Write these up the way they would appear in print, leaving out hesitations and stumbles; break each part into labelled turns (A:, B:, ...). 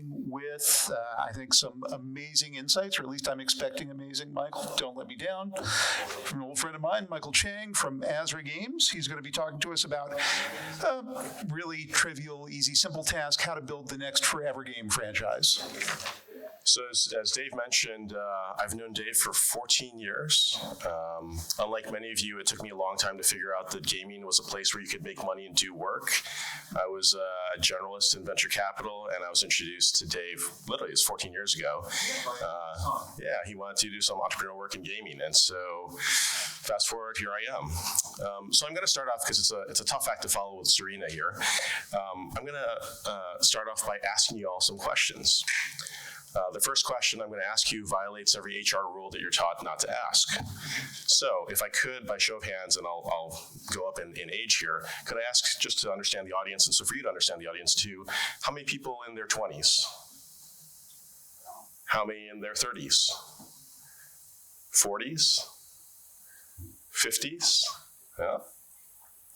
A: with, I think, some amazing insights, or at least I'm expecting amazing. Michael, don't let me down. From an old friend of mine, Michael Chang from Azra Games. He's going to be talking to us about a really trivial, easy, simple task, how to build the next forever game franchise.
B: So as Dave mentioned, I've known Dave for 14 years. Unlike many of you, it took me a long time to figure out that gaming was a place where you could make money and do work. I was a generalist in venture capital, and I was introduced to Dave, literally, it was 14 years ago. He wanted to do some entrepreneurial work in gaming, and so fast forward, here I am. So I'm going to start off, because it's a tough act to follow with Serena here. I'm going to start off by asking you all some questions. The first question I'm going to ask you violates every HR rule that you're taught not to ask. So if I could, by show of hands, and I'll go up in age here, could I ask, just to understand the audience, and so for you to understand the audience too, how many people in their 20s? How many in their 30s? 40s? 50s? Yeah?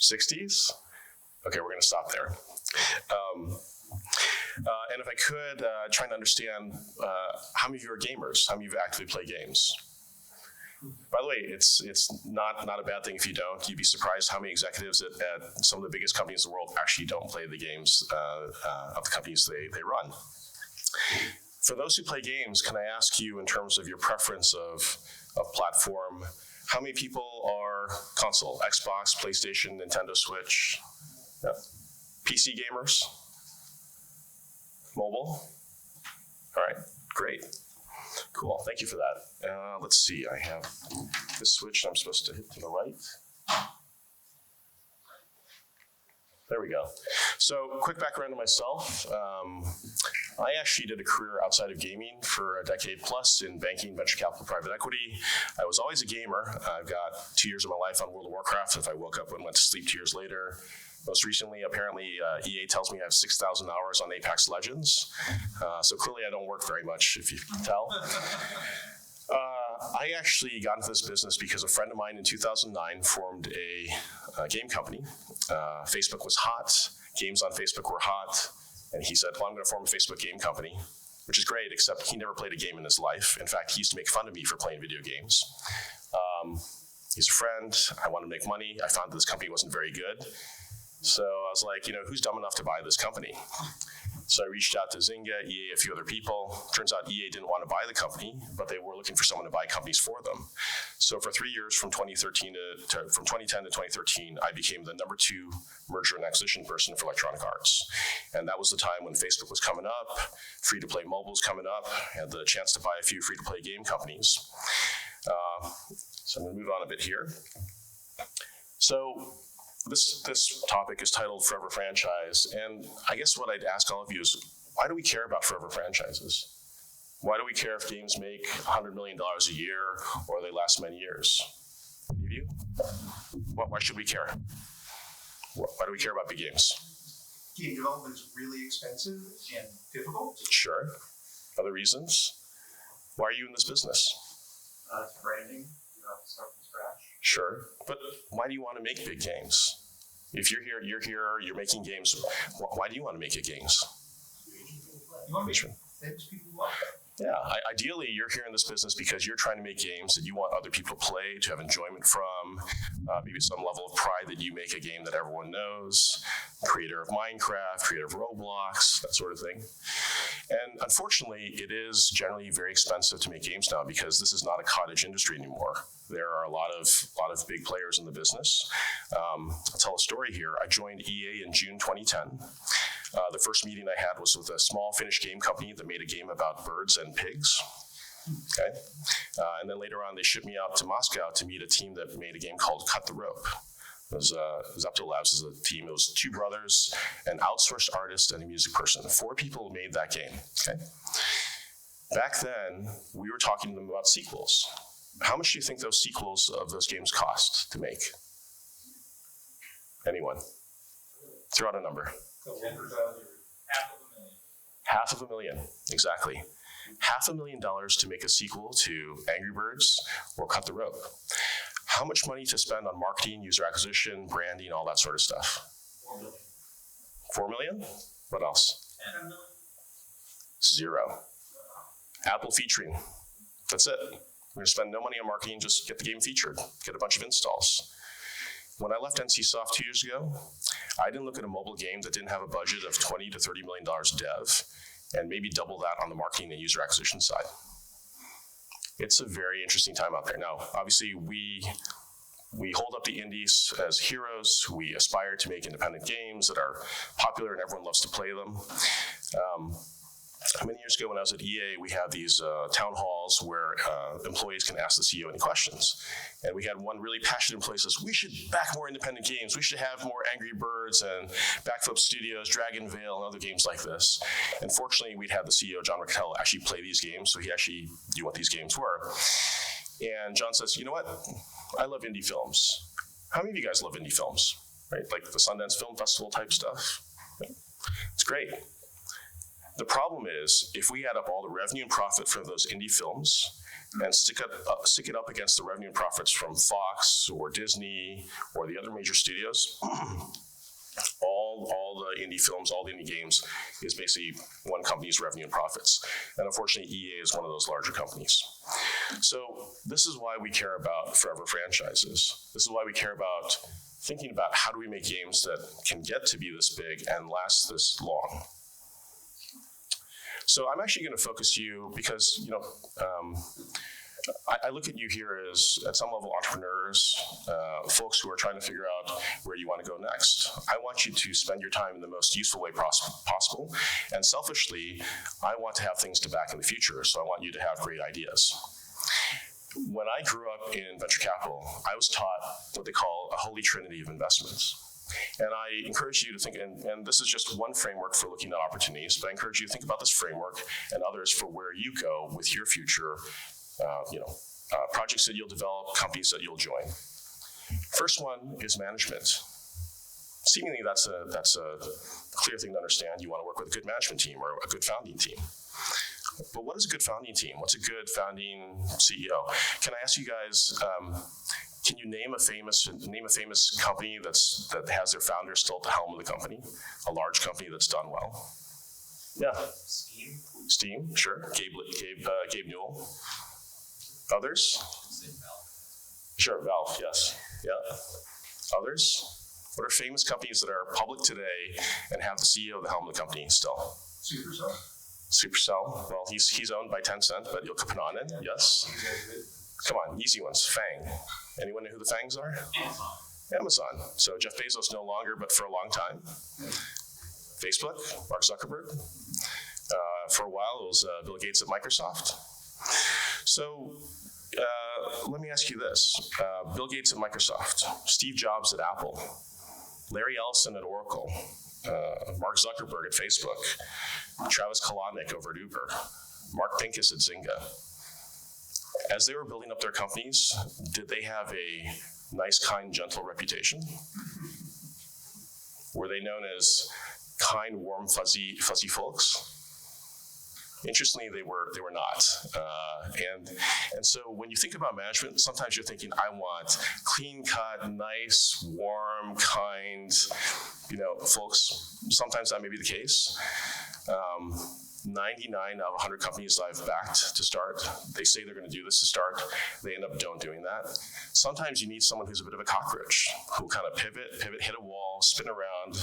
B: 60s? Okay, we're going to stop there. And if I could, trying to understand how many of you are gamers, how many of you actively play games. By the way, it's not a bad thing if you don't. You'd be surprised how many executives at some of the biggest companies in the world actually don't play the games of the companies they run. For those who play games, can I ask you, in terms of your preference of platform, how many people are console, Xbox, PlayStation, Nintendo Switch? Yeah. PC gamers? Mobile? All right, great. Cool, thank you for that. Let's see, I have this switch I'm supposed to hit to the right. There we go. So, quick background on myself. I actually did a career outside of gaming for a decade plus in banking, venture capital, private equity. I was always a gamer. I've got 2 years of my life on World of Warcraft. If I woke up and went to sleep 2 years later. Most recently, apparently, EA tells me I have 6,000 hours on Apex Legends. So clearly I don't work very much, if you can tell. I actually got into this business because a friend of mine in 2009 formed a game company. Facebook was hot. Games on Facebook were hot. And he said, well, I'm going to form a Facebook game company, which is great, except he never played a game in his life. In fact, he used to make fun of me for playing video games. He's a friend. I wanted to make money. I found that this company wasn't very good. So I was like, who's dumb enough to buy this company? So I reached out to Zynga, EA, a few other people. Turns out EA didn't want to buy the company, but they were looking for someone to buy companies for them. So for 3 years, from 2010 to 2013, I became the number 2 merger and acquisition person for Electronic Arts. And that was the time when Facebook was coming up, free-to-play mobile was coming up, I had the chance to buy a few free-to-play game companies. So I'm going to move on a bit here. So this topic is titled Forever Franchise, and I guess what I'd ask all of you is, why do we care about forever franchises? Why do we care if games make $100 million a year or they last many years? Any of you? Why should we care? Why do we care about big games?
C: Game development is really expensive and difficult.
B: Sure. Other reasons? Why are you in this business?
C: It's branding. You have to start from scratch.
B: Sure, but why do you want to make big games? If you're here, you're making games, why do you want to make games?
C: You want to make things people love.
B: Yeah, ideally you're here in this business because you're trying to make games that you want other people to play, to have enjoyment from, maybe some level of pride that you make a game that everyone knows, creator of Minecraft, creator of Roblox, that sort of thing. And unfortunately, it is generally very expensive to make games now because this is not a cottage industry anymore. There are a lot of big players in the business. I'll tell a story here. I joined EA in June 2010. The first meeting I had was with a small Finnish game company that made a game about birds and pigs. Okay, and then later on, they shipped me out to Moscow to meet a team that made a game called Cut the Rope. It was Zepto Labs as a team. It was 2 brothers, an outsourced artist, and a music person. 4 people made that game. Okay. Back then, we were talking to them about sequels. How much do you think those sequels of those games cost to make? Anyone? Throw out a number. $500,000, exactly. $500,000 to make a sequel to Angry Birds or Cut the Rope. How much money to spend on marketing, user acquisition, branding, all that sort of stuff? $4 million. $4 million? What else? 0. Apple featuring. That's it. We're going to spend no money on marketing, just get the game featured, get a bunch of installs. When I left NCSoft 2 years ago, I didn't look at a mobile game that didn't have a budget of $20 to $30 million dev, and maybe double that on the marketing and user acquisition side. It's a very interesting time out there. Now, obviously, we hold up the indies as heroes. We aspire to make independent games that are popular and everyone loves to play them. Many years ago when I was at EA, we had these town halls where employees can ask the CEO any questions. And we had one really passionate employee says, we should back more independent games. We should have more Angry Birds and Backflip Studios, Dragon Veil, and other games like this. And fortunately, we'd had the CEO, John Raquel, actually play these games, so he actually knew what these games were. And John says, you know what? I love indie films. How many of you guys love indie films? Right? Like the Sundance Film Festival type stuff? It's great. The problem is, if we add up all the revenue and profit from those indie films and stick it up against the revenue and profits from Fox or Disney or the other major studios, all the indie films, all the indie games is basically one company's revenue and profits. And unfortunately, EA is one of those larger companies. So this is why we care about forever franchises. This is why we care about thinking about how do we make games that can get to be this big and last this long. So I'm actually going to focus you because, I look at you here as, at some level, entrepreneurs, folks who are trying to figure out where you want to go next. I want you to spend your time in the most useful way possible. And selfishly, I want to have things to back in the future, so I want you to have great ideas. When I grew up in venture capital, I was taught what they call a holy trinity of investments. And I encourage you to think, and this is just one framework for looking at opportunities, but I encourage you to think about this framework and others for where you go with your future, projects that you'll develop, companies that you'll join. First one is management. Seemingly that's a clear thing to understand. You want to work with a good management team or a good founding team. But what is a good founding team? What's a good founding CEO? Can I ask you guys, can you name a famous company that has their founder still at the helm of the company? A large company that's done well? Yeah. Steam, sure. Gabe Newell. Others? Sure, Valve, yes. Yeah. Others? What are famous companies that are public today and have the CEO at the helm of the company still? Supercell. Well, he's owned by Tencent, but Ilkka Pananen, yes. Come on, easy ones. Fang. Anyone know who the Fangs are? Amazon. So Jeff Bezos no longer, but for a long time. Facebook, Mark Zuckerberg. For a while, it was Bill Gates at Microsoft. So let me ask you this. Bill Gates at Microsoft, Steve Jobs at Apple, Larry Ellison at Oracle, Mark Zuckerberg at Facebook, Travis Kalanick over at Uber, Mark Pincus at Zynga. As they were building up their companies, did they have a nice, kind, gentle reputation? Were they known as kind, warm, fuzzy folks? Interestingly, they were not. And so when you think about management, sometimes you're thinking, I want clean-cut, nice, warm, kind, folks. Sometimes that may be the case. 99 out of 100 companies that I've backed to start, they say they're going to do this to start. They end up don't doing that. Sometimes you need someone who's a bit of a cockroach, who kind of pivot, hit a wall, spin around,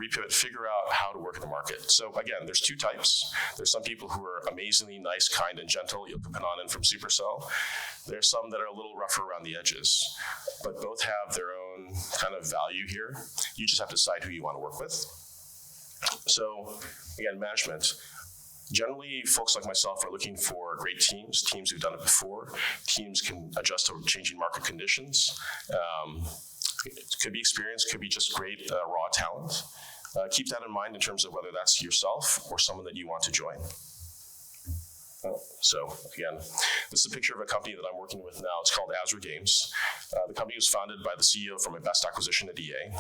B: repivot, figure out how to work in the market. So again, there's two types. There's some people who are amazingly nice, kind, and gentle, Ilkka Pananen from Supercell. There's some that are a little rougher around the edges, but both have their own kind of value here. You just have to decide who you want to work with. So again, management. Generally, folks like myself are looking for great teams who've done it before. Teams can adjust to changing market conditions. It could be experience, could be just great raw talent. Keep that in mind in terms of whether that's yourself or someone that you want to join. So again, this is a picture of a company that I'm working with now. It's called Azra Games. The company was founded by the CEO from my best acquisition at EA.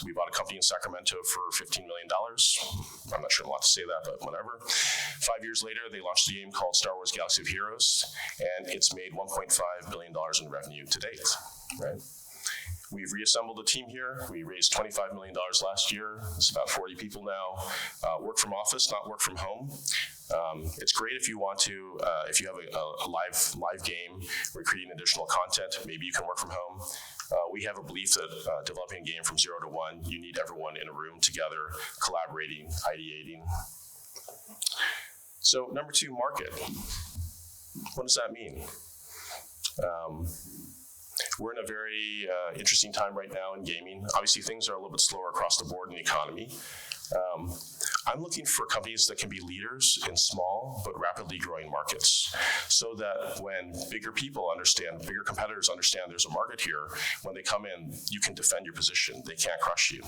B: We bought a company in Sacramento for $15 million. I'm not sure I'm allowed to say that, but whatever. 5 years later, they launched a game called Star Wars Galaxy of Heroes, and it's made $1.5 billion in revenue to date, right? We've reassembled a team here. We raised $25 million last year. It's about 40 people now. Work from office, not work from home. It's great if you want to, if you have a live game, where you're creating additional content, maybe you can work from home. We have a belief that developing a game from 0 to 1, you need everyone in a room together, collaborating, ideating. So number 2, market. What does that mean? We're in a very interesting time right now in gaming. Obviously, things are a little bit slower across the board in the economy. I'm looking for companies that can be leaders in small but rapidly growing markets, so that when bigger competitors understand there's a market here, when they come in, you can defend your position. They can't crush you,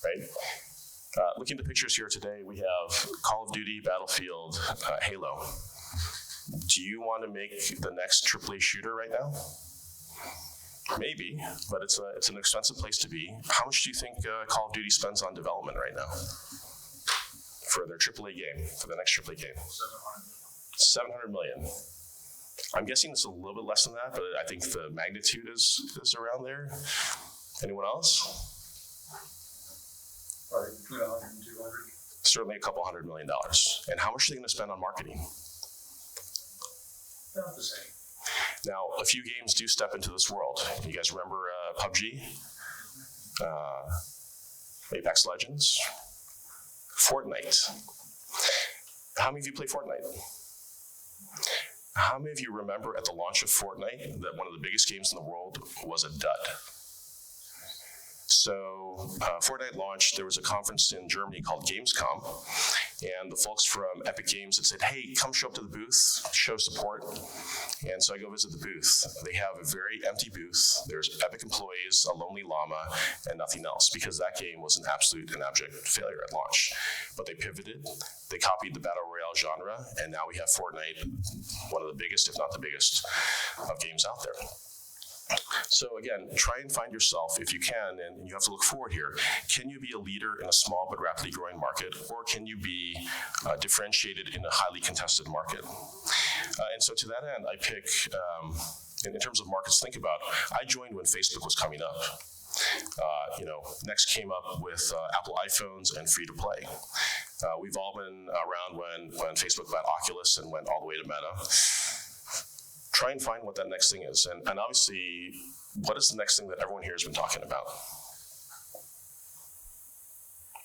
B: right? Looking at the pictures here today, we have Call of Duty, Battlefield, Halo. Do you want to make the next AAA shooter right now? Maybe, but it's an expensive place to be. How much do you think Call of Duty spends on development right now for their AAA game, for the next AAA game? $700 million. I'm guessing it's a little bit less than that, but I think the magnitude is around there. Anyone else?
C: Probably between 100 and 200.
B: Certainly a couple $100 million. And how much are they going to spend on marketing?
C: About the same.
B: Now, a few games do step into this world. You guys remember PUBG? Apex Legends? Fortnite. How many of you play Fortnite? How many of you remember at the launch of Fortnite that one of the biggest games in the world was a dud? So Fortnite launched, there was a conference in Germany called Gamescom, and the folks from Epic Games had said, hey, come show up to the booth, show support. And so I go visit the booth. They have a very empty booth. There's Epic employees, a lonely llama, and nothing else, because that game was an absolute and abject failure at launch. But they pivoted, they copied the Battle Royale genre, and now we have Fortnite, one of the biggest, if not the biggest, of games out there. So again, try and find yourself if you can, and you have to look forward here. Can you be a leader in a small but rapidly growing market, or can you be differentiated in a highly contested market? And so to that end, I pick, in terms of markets, think about, I joined when Facebook was coming up. Next came up with Apple iPhones and free to play. We've all been around when Facebook bought Oculus and went all the way to Meta. Try and find what that next thing is. And obviously, what is the next thing that everyone here has been talking about?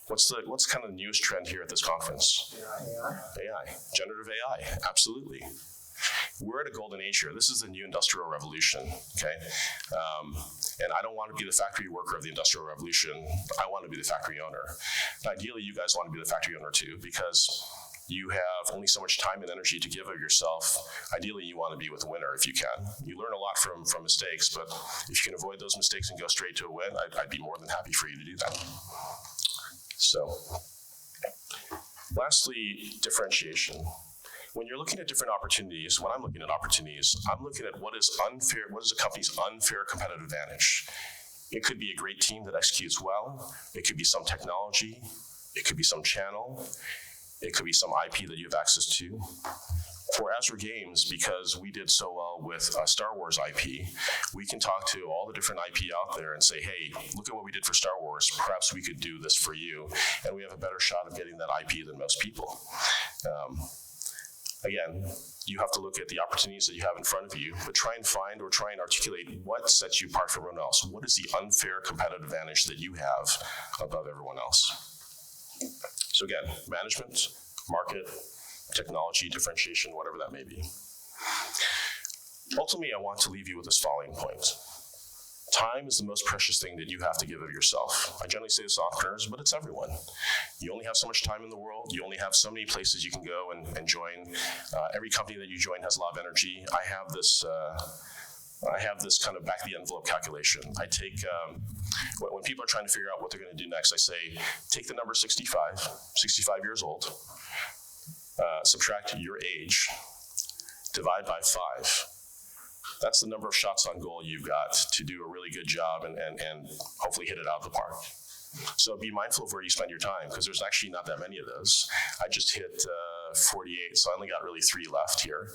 B: What's kind of the newest trend here at this conference? AI. Generative AI, absolutely. We're at a golden age here. This is the new industrial revolution, okay? And I don't want to be the factory worker of the industrial revolution. I want to be the factory owner. And ideally, you guys want to be the factory owner too, because you have only so much time and energy to give of yourself. Ideally, you want to be with a winner if you can. You learn a lot from mistakes, but if you can avoid those mistakes and go straight to a win, I'd be more than happy for you to do that. So, lastly, differentiation. When you're looking at different opportunities, when I'm looking at opportunities, I'm looking at what is a company's unfair competitive advantage. It could be a great team that executes well. It could be some technology. It could be some channel. It could be some IP that you have access to. For Azra Games, because we did so well with Star Wars IP, we can talk to all the different IP out there and say, hey, look at what we did for Star Wars. Perhaps we could do this for you. And we have a better shot of getting that IP than most people. Again, you have to look at the opportunities that you have in front of you, but try and find or try and articulate what sets you apart from everyone else. What is the unfair competitive advantage that you have above everyone else? So again, management, market, technology, differentiation, whatever that may be. Ultimately, I want to leave you with this following point. Time is the most precious thing that you have to give of yourself. I generally say this to entrepreneurs, but it's everyone. You only have so much time in the world. You only have so many places you can go and join. Every company that you join has a lot of energy. I have this kind of back of the envelope calculation. I take, when people are trying to figure out what they're going to do next, I say, take the number 65 years old, subtract your age, divide by 5. That's the number of shots on goal you've got to do a really good job and hopefully hit it out of the park. So be mindful of where you spend your time, because there's actually not that many of those. I just hit 48, so I only got really 3 left here.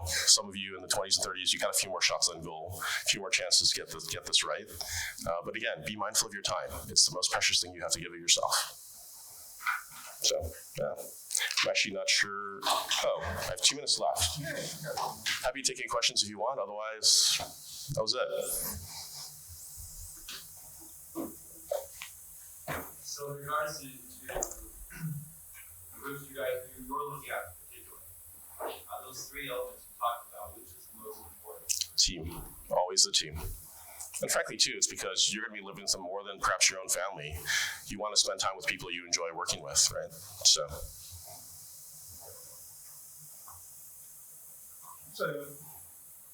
B: Some of you in the 20s and 30s, you got a few more shots on goal, a few more chances to get this right. But again, be mindful of your time. It's the most precious thing you have to give of yourself. So, yeah. I'm actually not sure. Oh, I have 2 minutes left. Happy to take any questions if you want. Otherwise, that was it.
D: So in regards to the groups you guys you're looking at particularly, those three elements you talked about, which is the most important?
B: Team, always the team. And frankly, too, it's because you're going to be living some more than perhaps your own family. You want to spend time with people you enjoy working with, right? So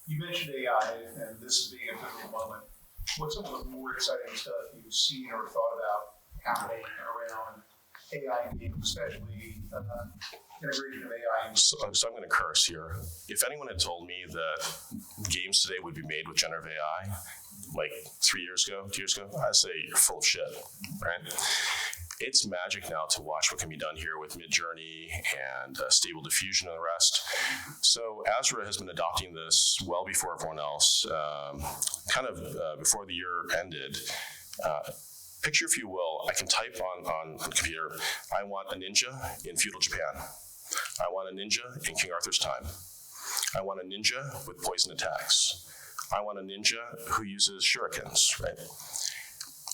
A: you mentioned AI, and this is being a pivotal moment. What's some of the more exciting stuff you've seen or thought about happening around AI in games, especially integration of AI?
B: So I'm going to curse here. If anyone had told me that games today would be made with generative AI, like 2 years ago, I'd say you're full of shit, right? It's magic now to watch what can be done here with Midjourney and Stable Diffusion and the rest. So Azra has been adopting this well before everyone else, before the year ended. Picture, if you will, I can type on the computer, I want a ninja in feudal Japan. I want a ninja in King Arthur's time. I want a ninja with poison attacks. I want a ninja who uses shurikens, right?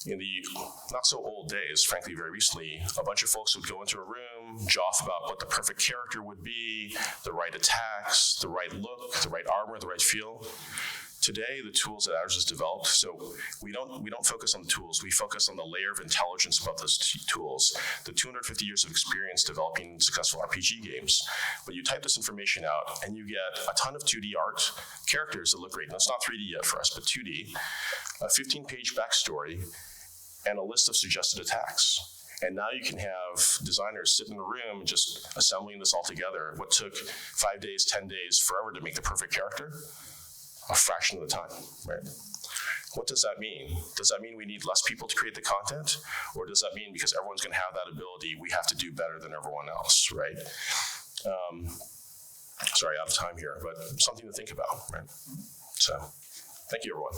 B: In the not so old days, frankly, very recently, a bunch of folks would go into a room, joff about what the perfect character would be, the right attacks, the right look, the right armor, the right feel. Today, the tools that Azra has developed, so we don't focus on the tools, we focus on the layer of intelligence about those tools, the 250 years of experience developing successful RPG games. But you type this information out and you get a ton of 2D art, characters that look great. Now, it's not 3D yet for us, but 2D, a 15-page backstory, and a list of suggested attacks. And now you can have designers sit in a room just assembling this all together. What took 5 days, 10 days, forever to make the perfect character? A fraction of the time, right? What does that mean? Does that mean we need less people to create the content? Or does that mean because everyone's gonna have that ability, we have to do better than everyone else, right? Sorry, out of time here, but something to think about, right? So, thank you, everyone.